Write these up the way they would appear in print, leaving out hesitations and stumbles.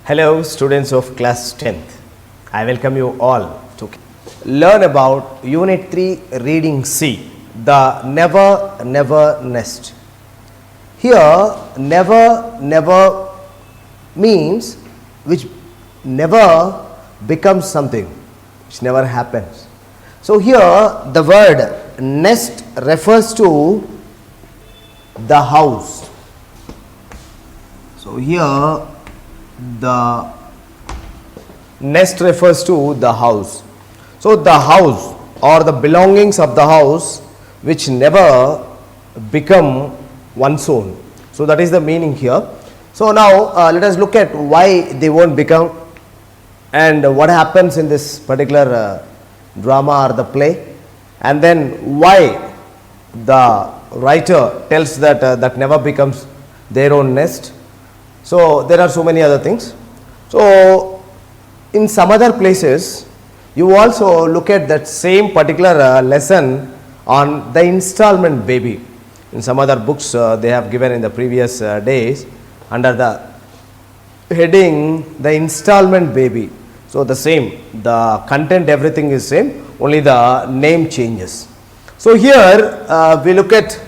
Hello students of class 10th. I welcome you all to learn about Unit 3 Reading C, the never nest. Here never means which never becomes something, which never happens. So here the word nest refers to the house. So here the nest refers to the house. So the house or the belongings of the house which never become one's own. So that is the meaning here. So now let us look at why they won't become and what happens in this particular drama or the play, and then why the writer tells that that never becomes their own nest. So there are so many other things. So in some other places you also look at that same particular lesson on the installment baby. In some other books they have given in the previous days under the heading the installment baby. So the same, the content, everything is same, only the name changes. So here we look at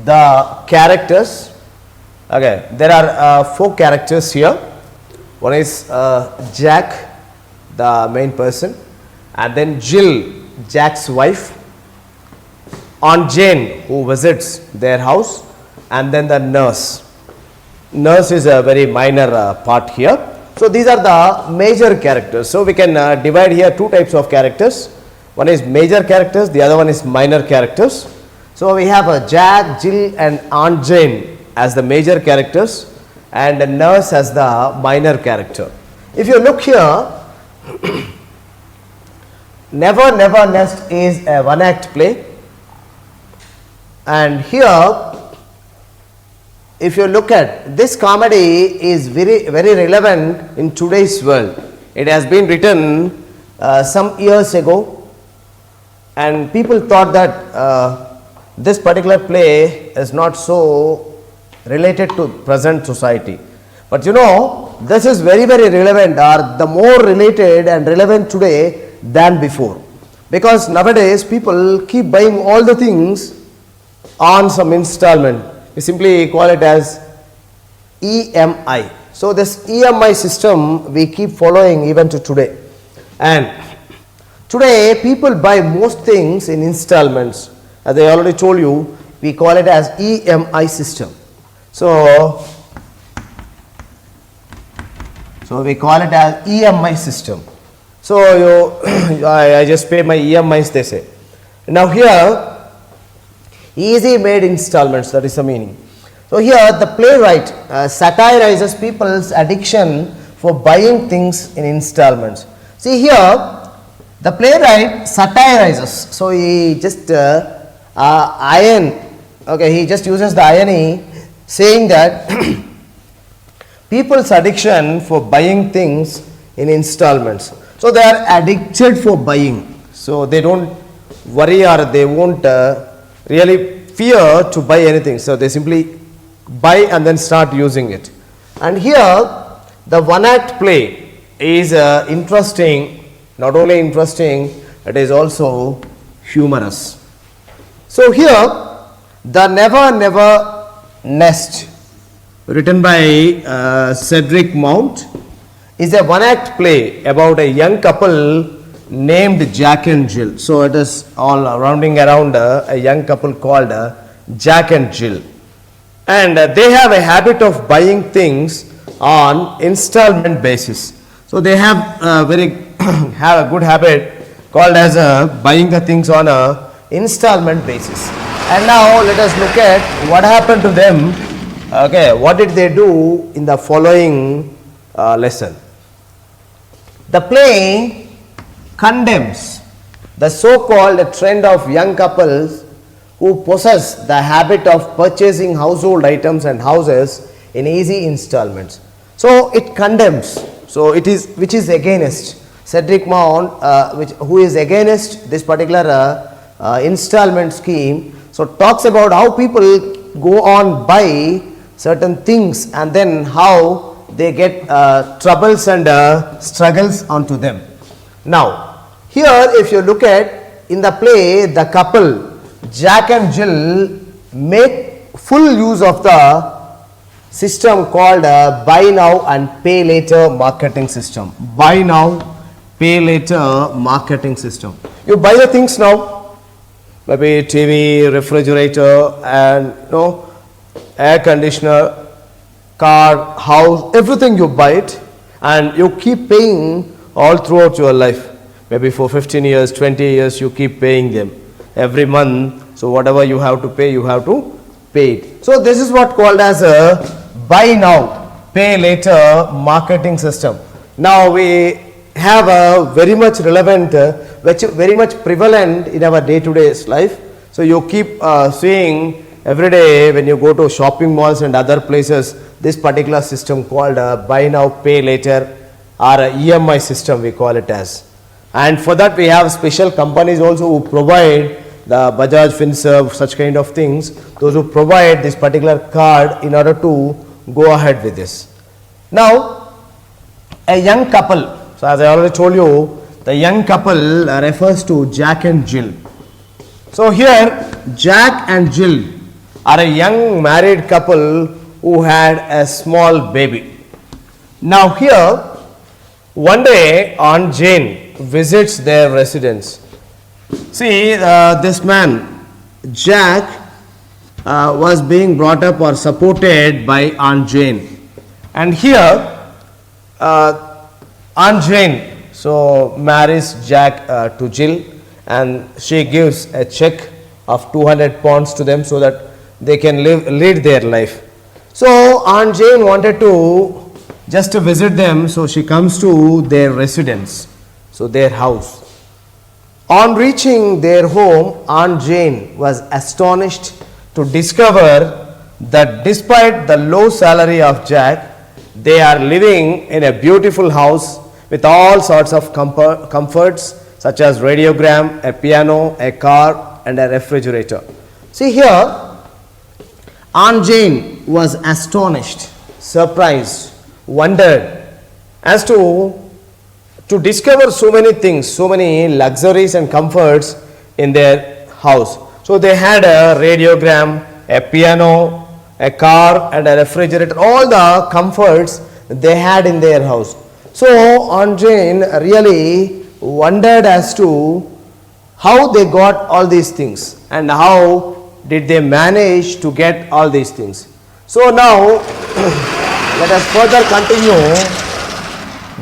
the characters. Okay, there are 4 characters here. One is Jack, the main person, and then Jill, Jack's wife, Aunt Jane, who visits their house, and then the nurse. Nurse is a very minor part here. So these are the major characters. So we can divide here 2 types of characters. One is major characters, the other one is minor characters. So we have Jack, Jill and Aunt Jane as the major characters and the nurse as the minor character. If you look here, Never Nest is a one act play, and here if you look at this, comedy is very relevant in today's world. It has been written some years ago, and people thought that this particular play is not so related to present society, but you know this is very relevant, or the more related and relevant today than before, because nowadays people keep buying all the things on some installment. We simply call it as EMI. So this EMI system we keep following even to today, and today people buy most things in installments. As I already told you, we call it as EMI system. So we call it as EMI system. So I just pay my EMIs, they say. Now here easy made installments, that is the meaning. So here the playwright satirizes people's addiction for buying things in installments. See here the playwright satirizes. So he just he just uses the irony, saying that people's addiction for buying things in installments. So they are addicted for buying. So they don't worry or they won't really fear to buy anything. So they simply buy and then start using it. And here the one act play is interesting, not only interesting, it is also humorous. So here the Never Nest, written by Cedric Mount, is a one act play about a young couple named Jack and Jill. So it is all rounding around a young couple called Jack and Jill, and they have a habit of buying things on installment basis. So they have have a good habit called as buying the things on a installment basis. And now let us look at what happened to them. Okay, what did they do in the following lesson? The play condemns the so-called trend of young couples who possess the habit of purchasing household items and houses in easy installments. So it condemns. So it is, which is against Cedric Mount, who is against this particular installment scheme. So talks about how people go on buy certain things and then how they get troubles and struggles onto them. Now, here if you look at in the play, the couple Jack and Jill make full use of the system called buy now and pay later marketing system. Buy now, pay later marketing system. You buy the things now, maybe TV, refrigerator, and air conditioner, car, house, everything you buy it, and you keep paying all throughout your life. Maybe for 15 years, 20 years, you keep paying them every month. So whatever you have to pay, you have to pay it. So this is what called as a buy now, pay later marketing system. Now we have a very much relevant, very much prevalent in our day-to-day life. So you keep seeing every day when you go to shopping malls and other places, this particular system called buy now, pay later, or EMI system we call it as. And for that we have special companies also who provide the Bajaj Finserv, such kind of things, those who provide this particular card in order to go ahead with this. Now, a young couple, so as I already told you, the young couple refers to Jack and Jill. So here, Jack and Jill are a young married couple who had a small baby. Now here, one day Aunt Jane visits their residence. See, this man, Jack, was being brought up or supported by Aunt Jane. And here, Aunt Jane marries Jack to Jill, and she gives a check of 200 pounds to them so that they can lead their life. So Aunt Jane wanted to just to visit them, so she comes to their residence, so their house. On reaching their home, Aunt Jane was astonished to discover that despite the low salary of Jack, they are living in a beautiful house with all sorts of comforts such as radiogram, a piano, a car, and a refrigerator. See here, Aunt Jane was astonished, surprised, wondered as to discover so many things, so many luxuries and comforts in their house. So they had a radiogram, a piano, a car, and a refrigerator, all the comforts they had in their house. So Aunt Jane really wondered as to how they got all these things and how did they manage to get all these things. So now let us further continue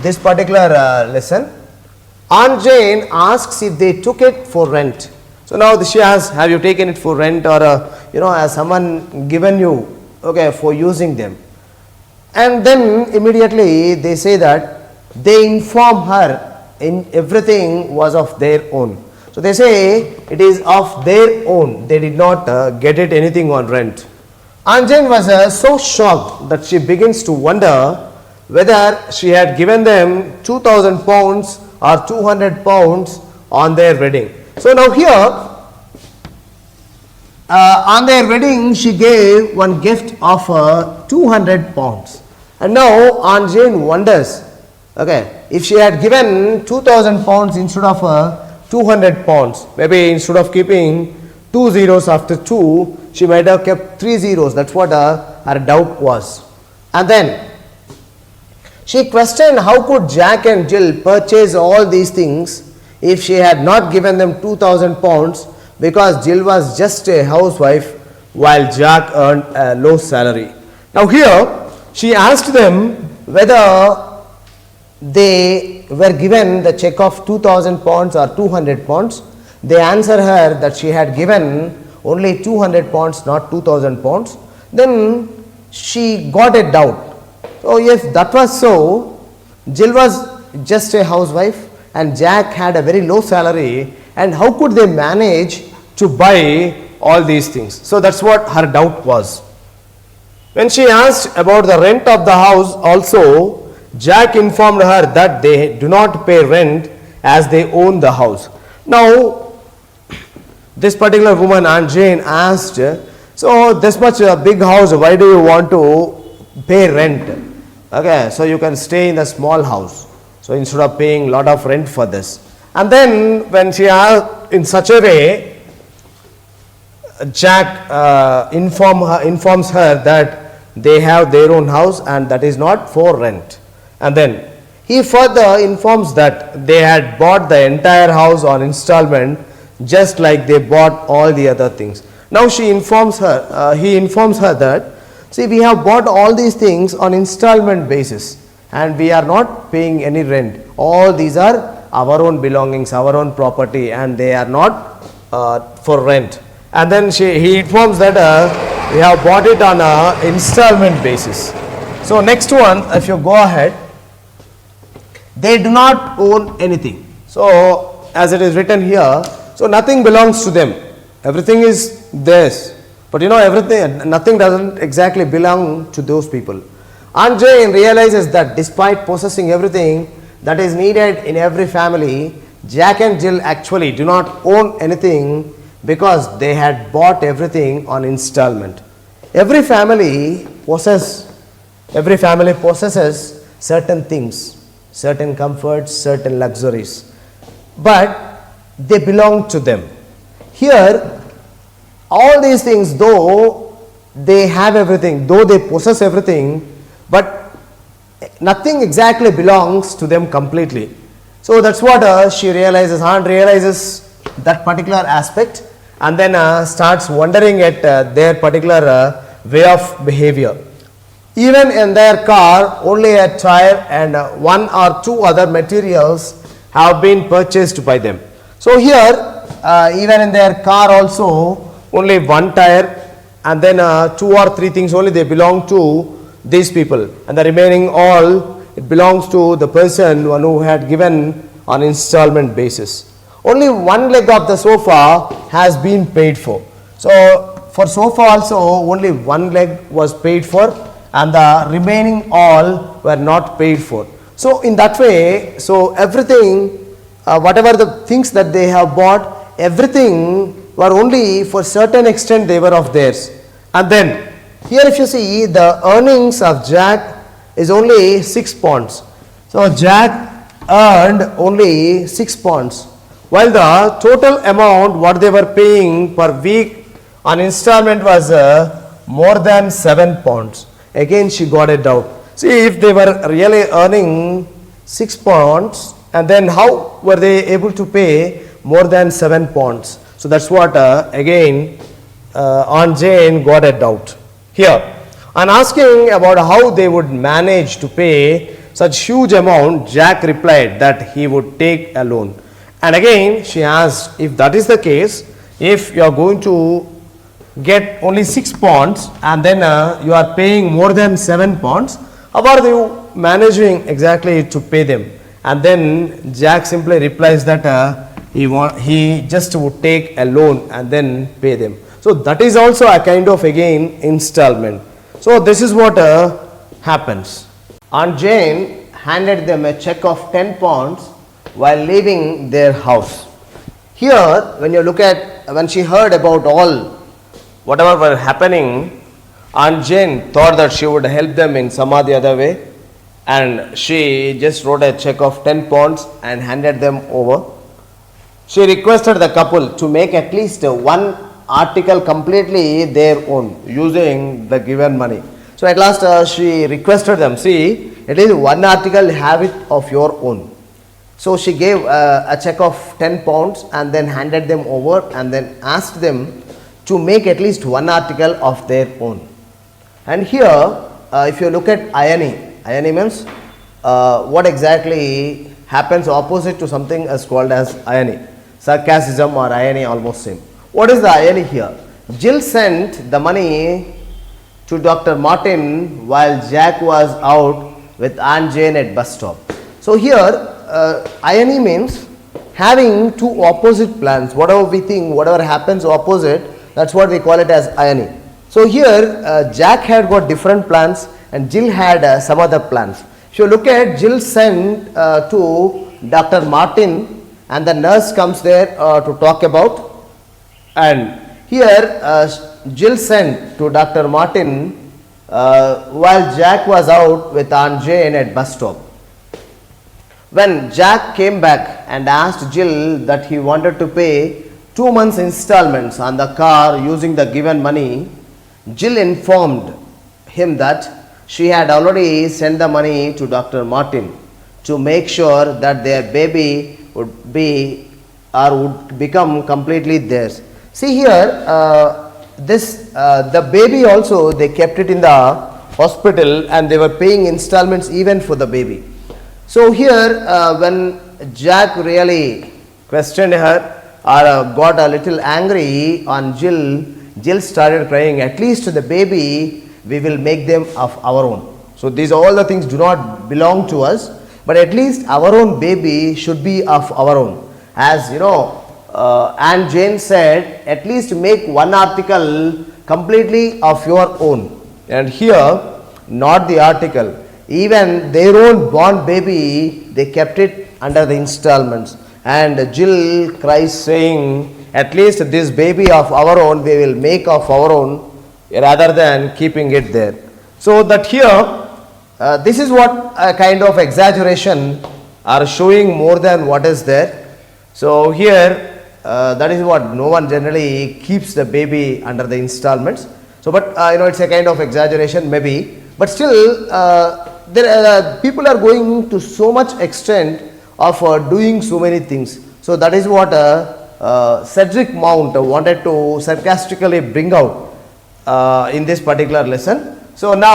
this particular lesson. Aunt Jane asks if they took it for rent. So now she asks, have you taken it for rent, or has someone given you for using them? And then immediately they say that they inform her in everything was of their own. So they say it is of their own. They did not get it anything on rent. Aunt Jane was so shocked that she begins to wonder whether she had given them 2,000 pounds or 200 pounds on their wedding. So now here, on their wedding, she gave one gift of 200 pounds. And now Aunt Jane wonders, if she had given 2,000 pounds instead of 200 pounds, maybe instead of keeping 2 zeros after 2, she might have kept 3 zeros. That's what her doubt was. And then she questioned how could Jack and Jill purchase all these things if she had not given them 2,000 pounds, because Jill was just a housewife while Jack earned a low salary. Now here she asked them whether they were given the check of 2,000 pounds or 200 pounds. They answered her that she had given only 200 pounds, not 2,000 pounds. Then she got a doubt. So if that was so, Jill was just a housewife and Jack had a very low salary, and how could they manage to buy all these things? So that's what her doubt was. When she asked about the rent of the house also, Jack informed her that they do not pay rent as they own the house. Now this particular woman, Aunt Jane, asked, so this much big house, why do you want to pay rent? Okay, so you can stay in a small house. So instead of paying lot of rent for this. And then when she asked in such a way, Jack informs her that they have their own house and that is not for rent. And then he further informs that they had bought the entire house on installment, just like they bought all the other things. Now he informs her that, see, we have bought all these things on installment basis and we are not paying any rent. All these are our own belongings, our own property, and they are not for rent. And then he informs that we have bought it on a installment basis. So next one, if you go ahead, they do not own anything. So as it is written here, so nothing belongs to them. Everything is theirs. But nothing doesn't exactly belong to those people. Aunt Jane realizes that despite possessing everything that is needed in every family, Jack and Jill actually do not own anything because they had bought everything on installment. Every family possesses certain things, certain comforts, certain luxuries, but they belong to them. Here, all these things, though they have everything, though they possess everything, but nothing exactly belongs to them completely. So that's what she realizes. Aunt realizes that particular aspect and then starts wondering at their particular way of behavior. Even in their car, only a tire and one or two other materials have been purchased by them. So here, even in their car also, only one tire and then 2 or 3 things only they belong to these people, and the remaining all it belongs to the person who had given on installment basis. Only one leg of the sofa has been paid for. So for sofa also only one leg was paid for and the remaining all were not paid for. So in that way, so everything, whatever the things that they have bought, everything were only for certain extent they were of theirs. And then here if you see, the earnings of Jack is only 6 pounds. So Jack earned only 6 pounds, while the total amount what they were paying per week on installment was more than 7 pounds. Again she got a doubt. See, if they were really earning 6 pounds, and then how were they able to pay more than 7 pounds? So that's what again Aunt Jane got a doubt here. On asking about how they would manage to pay such huge amount, Jack replied that he would take a loan. And again she asked, if that is the case, if you are going to get only 6 pounds and then you are paying more than 7 pounds, how are you managing exactly to pay them? And then Jack simply replies that he just would take a loan and then pay them. So that is also a kind of again installment. So this is what happens. Aunt Jane handed them a check of 10 pounds while leaving their house. Here when you look at, when she heard about all whatever were happening, Aunt Jane thought that she would help them in some or the other way, and she just wrote a check of 10 pounds and handed them over. She requested the couple to make at least one article completely their own using the given money. So at last she requested them, see, at least one article, have it of your own. So she gave a check of 10 pounds and then handed them over and then asked them to make at least one article of their own. And here if you look at irony means what exactly happens opposite to something is called as irony. Sarcasm or irony almost same. What is the irony here? Jill sent the money to Dr. Martin while Jack was out with Aunt Jane at bus stop. So here irony means having two opposite plans. Whatever we think, whatever happens opposite, that's what we call it as irony. So here Jack had got different plans and Jill had some other plans. If you look at, Jill sent to Dr. Martin and the nurse comes there to talk about, and here Jill sent to Dr. Martin while Jack was out with Aunt Jane at bus stop. When Jack came back and asked Jill that he wanted to pay 2 months installments on the car using the given money, Jill informed him that she had already sent the money to Dr. Martin to make sure that their baby would be or would become completely theirs. See here, the baby also they kept it in the hospital and they were paying installments even for the baby. So here when Jack really questioned her or got a little angry on Jill, Jill started crying, at least the baby we will make them of our own. So these all the things do not belong to us, but at least our own baby should be of our own. As you know, Aunt Jane said, at least make one article completely of your own. And here, not the article, even their own born baby, they kept it under the installments. And Jill cries saying, at least this baby of our own we will make of our own rather than keeping it there. So that here, this is what a kind of exaggeration are showing more than what is there. So here, that is what no one generally keeps the baby under the installments. So, but you know, it's a kind of exaggeration maybe, but still there people are going to so much extent of doing so many things. So that is what Cedric Mount wanted to sarcastically bring out in this particular lesson. So now